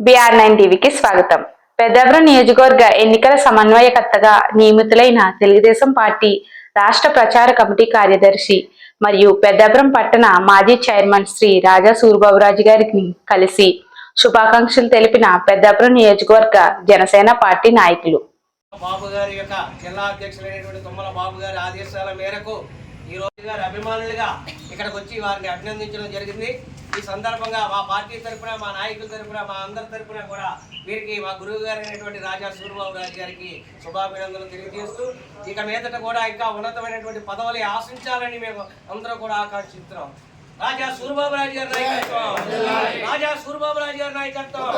BR9 టీవీకి స్వాగతం. పెద్దాపురం నియోజకవర్గ ఎన్నికల సమన్వయకర్తగా నియమితులైన తెలుగుదేశం పార్టీ రాష్ట్ర ప్రచార కమిటీ కార్యదర్శి మరియు పెద్దాపురం పట్టణ మాజీ చైర్మన్ శ్రీ రాజా సూరిబాబురాజు గారిని కలిసి శుభాకాంక్షలు తెలిపిన పెద్దాపురం నియోజకవర్గ జనసేన పార్టీ నాయకులు. బాబు గారి యొక్క జిల్లా అధ్యక్షులైనటువంటి తుమ్మల బాబు గారి ఆదేశాల మేరకు ఈ రోజు గారి అభిమానులుగా ఇక్కడికి వచ్చి వారిని అభినందించడం జరిగింది. ఈ సందర్భంగా మా పార్టీ తరఫున, మా నాయకుల తరఫున, మా అందరి తరఫున కూడా వీరికి మా గురువు గారు అయినటువంటి రాజా సూరిబాబురాజు గారికి శుభాభినందనలు తెలియజేస్తూ ఇక మీదట కూడా ఇంకా ఉన్నతమైనటువంటి పదవులు ఆశించాలని మేము అందరూ కూడా ఆకాంక్షిస్తున్నాం. రాజా సూరిబాబురాజు గారి నాయకత్వం, రాజా సూరిబాబురాజు గారి నాయకత్వం.